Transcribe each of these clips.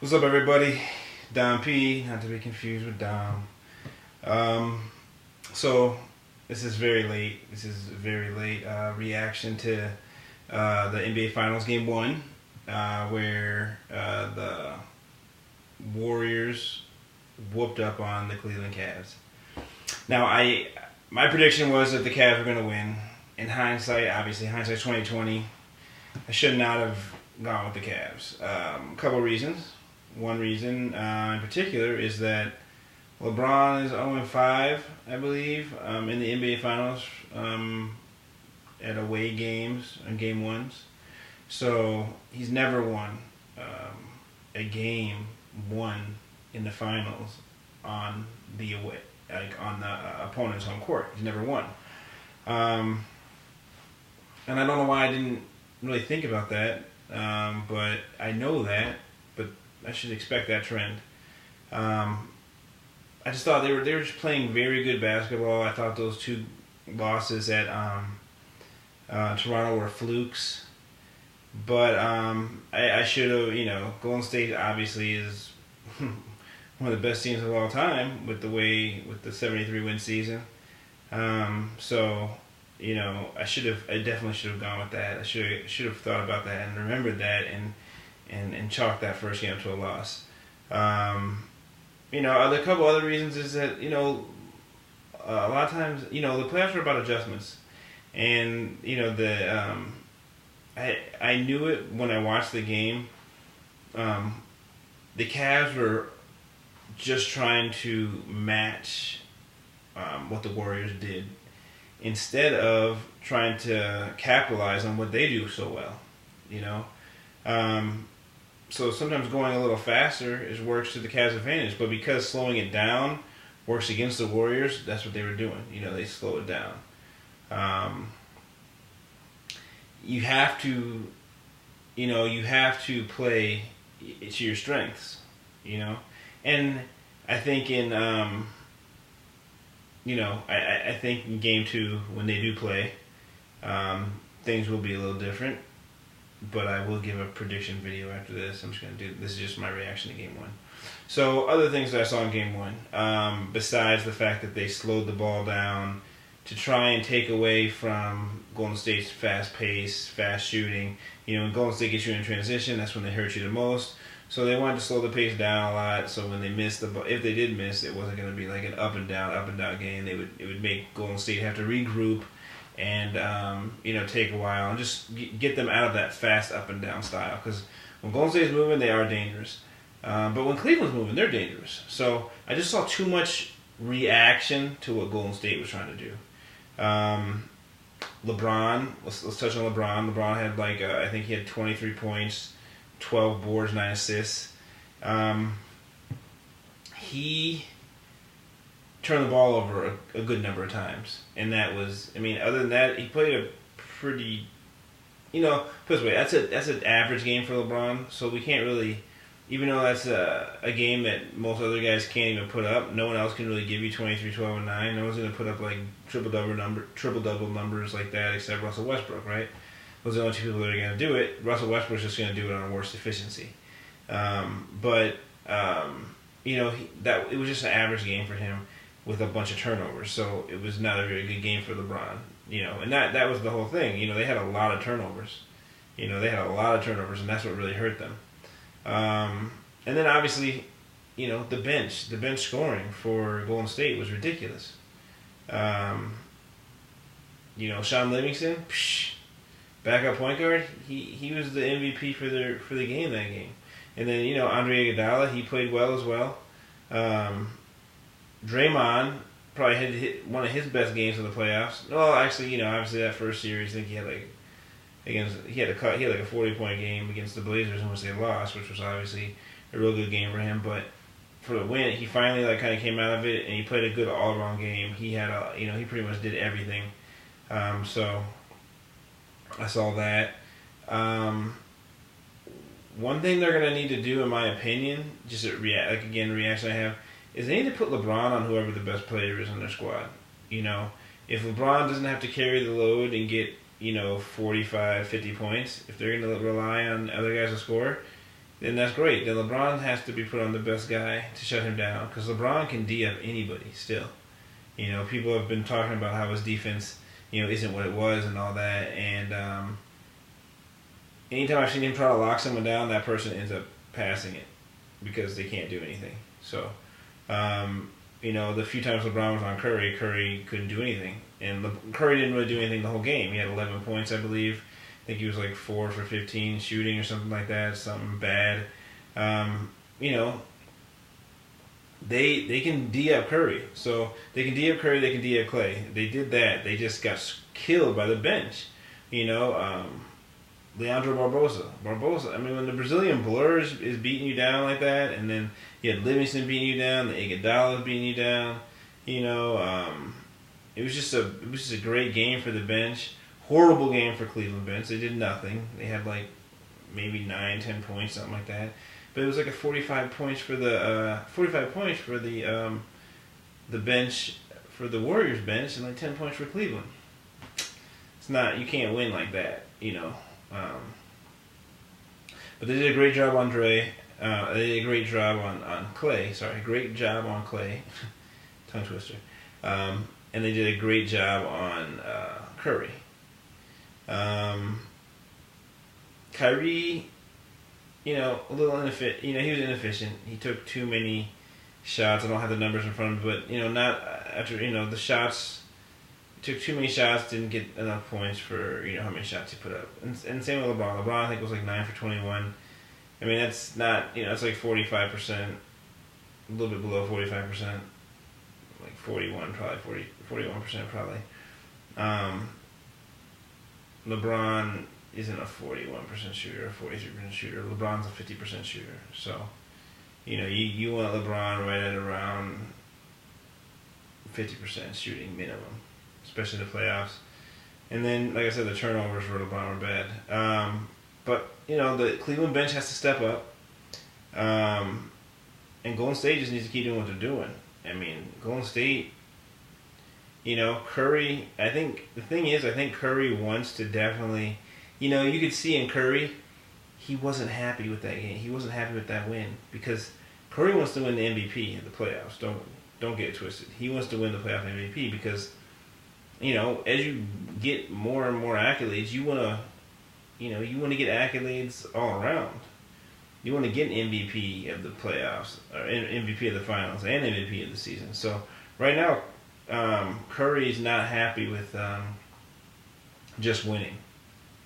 What's up, everybody? Dom P, not to be confused with Dom. So this is very late. This is a very late reaction to the NBA Finals Game 1, where the Warriors whooped up on the Cleveland Cavs. Now, my prediction was that the Cavs were going to win. In hindsight, obviously, hindsight's 2020. I should not have gone with the Cavs. A couple of reasons. One reason in particular is that LeBron is 0-5, I believe, in the NBA Finals at away games and game ones. So he's never won a game won in the finals on the away, like on the opponent's home court. He's never won. And I don't know why I didn't really think about that, but I know that. But I should expect that trend. I just thought they were just playing very good basketball. I thought those two losses at Toronto were flukes, but I should have. Golden State obviously is one of the best teams of all time with the 73 win season. So I definitely should have gone with that. I should have thought about that and remembered that and chalked that first game to a loss. The couple other reasons is that a lot of times the playoffs are about adjustments, and I knew it when I watched the game. The Cavs were just trying to match what the Warriors did, instead of trying to capitalize on what they do so well. So sometimes going a little faster works to the Cavs' advantage, but because slowing it down works against the Warriors, that's what they were doing. They slow it down. You have to play to your strengths, and I think I think in game 2 when they do play, things will be a little different. But I will give a prediction video after this. This is just my reaction to game 1. So other things that I saw in game 1, besides the fact that they slowed the ball down to try and take away from Golden State's fast pace, fast shooting. When Golden State gets you in transition, that's when they hurt you the most. So they wanted to slow the pace down a lot. So when they missed the ball, if they did miss, it wasn't going to be like an up and down game. It would make Golden State have to regroup and take a while and just get them out of that fast up and down style. Because when Golden State's moving, they are dangerous. But when Cleveland's moving, they're dangerous. So I just saw too much reaction to what Golden State was trying to do. LeBron, let's touch on LeBron. LeBron had I think he had 23 points, 12 boards, 9 assists. He turned the ball over a good number of times, and that was, other than that, he played a pretty, put it this way, that's an average game for LeBron, so we can't really, even though that's a game that most other guys can't even put up, no one else can really give you 23, 12, and 9, no one's going to put up triple-double numbers like that except Russell Westbrook, right? Those are the only two people that are going to do it. Russell Westbrook's just going to do it on a worse efficiency. It was just an average game for him, with a bunch of turnovers, so it was not a very good game for LeBron, and that was the whole thing. They had a lot of turnovers, and that's what really hurt them. And then obviously, the bench scoring for Golden State was ridiculous. Sean Livingston, backup point guard, he was the MVP for the game that game, and then Andre Iguodala, he played well as well. Draymond probably had hit one of his best games in the playoffs. Well, actually, obviously that first series, I think he had he had a 40-point game against the Blazers in which they lost, which was obviously a real good game for him. But for the win, he finally kind of came out of it, and he played a good all-around game. He had he pretty much did everything. So I saw that. One thing they're gonna need to do, in my opinion, just reaction I have, is they need to put LeBron on whoever the best player is in their squad. If LeBron doesn't have to carry the load and get 45, 50 points, if they're going to rely on other guys to score, then that's great. Then LeBron has to be put on the best guy to shut him down because LeBron can D up anybody still. You know, people have been talking about how his defense, isn't what it was and all that. And anytime I've seen him try to lock someone down, that person ends up passing it because they can't do anything. So, the few times LeBron was on Curry, Curry couldn't do anything. And Curry didn't really do anything the whole game. He had 11 points, I believe. I think he was like 4 for 15 shooting or something like that, something bad. They can D up Curry. So they can D up Curry, they can D up Clay. They did that. They just got killed by the bench. Leandro Barbosa. I mean, when the Brazilian blur is beating you down like that, and then you had Livingston beating you down, the Iguodala beating you down, it was just a great game for the bench. Horrible game for Cleveland bench. They did nothing. They had like maybe 9-10 points, something like that. But it was like a 45 points for the the bench for the Warriors bench, and like 10 points for Cleveland. It's not, you can't win like that, But they did a great job on Dre. They did a great job on Clay. Sorry, great job on Clay. Tongue twister. And they did a great job on Curry. Kyrie, a little inefficient. He was inefficient. He took too many shots. I don't have the numbers in front of me, but not after the shots. Took too many shots, didn't get enough points for how many shots he put up. And same with LeBron. LeBron, I think, was like 9 for 21. I mean, that's not, it's like 45%, a little bit below 45%, like 41 probably, 41% probably. LeBron isn't a 41% shooter, a 43% shooter. LeBron's a 50% shooter. So, you want LeBron right at around 50% shooting minimum, especially in the playoffs. And then, like I said, the turnovers for LeBron were bad. But, the Cleveland bench has to step up. And Golden State just needs to keep doing what they're doing. I mean, Golden State, Curry, I think Curry wants to definitely, you could see in Curry, he wasn't happy with that game. He wasn't happy with that win because Curry wants to win the MVP in the playoffs. Don't get it twisted. He wants to win the playoff MVP because, as you get more and more accolades, you want to get accolades all around. You want to get an MVP of the playoffs, or MVP of the finals, and MVP of the season. So right now, Curry's not happy with just winning.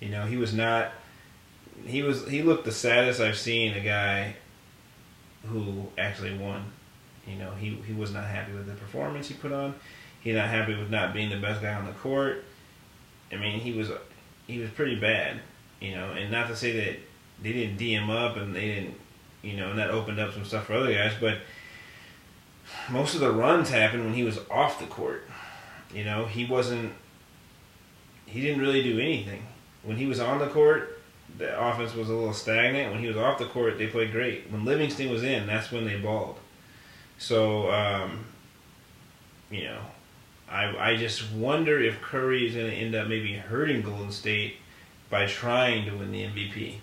He was not. He looked the saddest I've seen a guy who actually won. He was not happy with the performance he put on. He's not happy with not being the best guy on the court. I mean, he was pretty bad. And not to say that they didn't D him up and they didn't, and that opened up some stuff for other guys, but most of the runs happened when he was off the court. He didn't really do anything. When he was on the court, the offense was a little stagnant. When he was off the court, they played great. When Livingston was in, that's when they balled. So, I just wonder if Curry is going to end up maybe hurting Golden State by trying to win the MVP.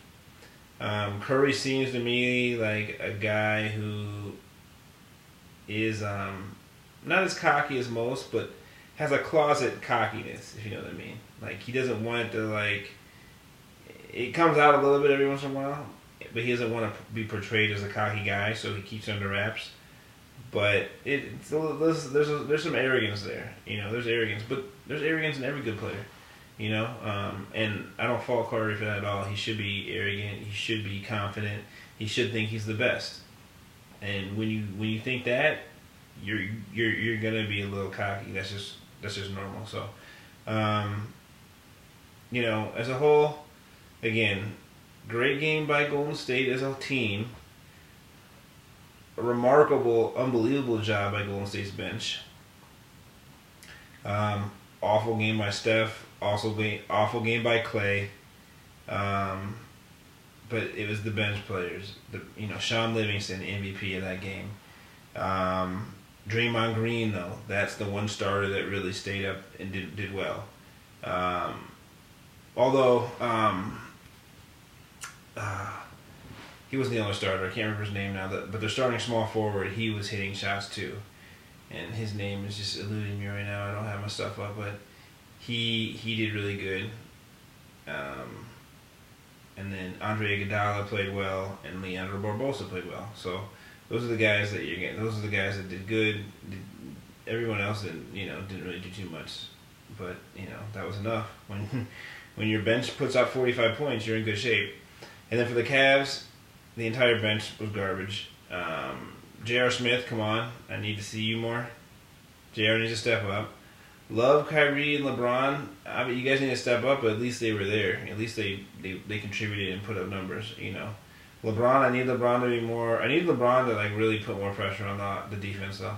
Curry seems to me like a guy who is not as cocky as most, but has a closet cockiness, if you know what I mean. Like, he doesn't want it to, it comes out a little bit every once in a while, but he doesn't want to be portrayed as a cocky guy, so he keeps under wraps. But there's some arrogance there, there's arrogance, but there's arrogance in every good player. And I don't fault Curry for that at all. He should be arrogant. He should be confident. He should think he's the best. And when you think that, you're gonna be a little cocky. That's just normal. So, as a whole, again, great game by Golden State as a team. A remarkable, unbelievable job by Golden State's bench. Awful game by Steph. Awful game by Clay. But it was the bench players. Sean Livingston, MVP of that game. Draymond Green, though, that's the one starter that really stayed up and did well. he wasn't the only starter. I can't remember his name now. But their starting small forward, he was hitting shots too, and his name is just eluding me right now. I don't have my stuff up, but he did really good. And then Andre Iguodala played well, and Leandro Barbosa played well. So those are the guys that you're getting. Those are the guys that did good. Everyone else didn't really do too much, but that was enough. When your bench puts out 45 points, you're in good shape. And then for the Cavs, the entire bench was garbage. J.R. Smith, come on, I need to see you more. J.R. needs to step up. Love Kyrie and LeBron. I mean, you guys need to step up, but at least they were there. At least they contributed and put up numbers. LeBron. I need LeBron to be more. I need LeBron to like really put more pressure on the defense though.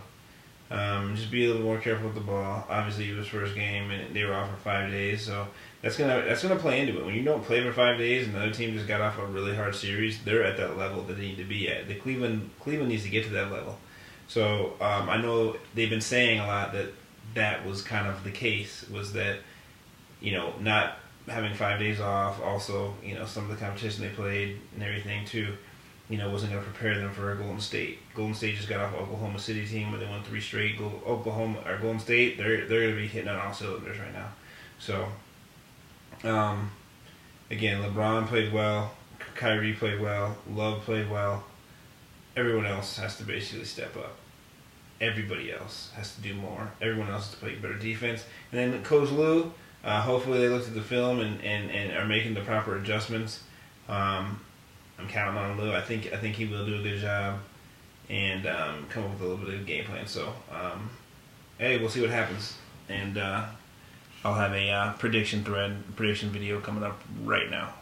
Just be a little more careful with the ball. Obviously, it was first game and they were off for 5 days, so that's gonna play into it. When you don't play for 5 days and another team just got off a really hard series, they're at that level that they need to be at. Cleveland needs to get to that level. So I know they've been saying a lot that was kind of the case, was that not having 5 days off, also some of the competition they played and everything too, wasn't going to prepare them for Golden State. Golden State just got off Oklahoma City team where they won 3 straight. Golden State, they're going to be hitting on all cylinders right now. So again, LeBron played well, Kyrie played well, Love played well. Everyone else has to basically step up. Everybody else has to do more. Everyone else has to play better defense. And then Coach Lou, hopefully they looked at the film and are making the proper adjustments. I'm counting on Lou. I think he will do a good job and come up with a little bit of a game plan. So, hey, we'll see what happens. And I'll have a prediction video coming up right now.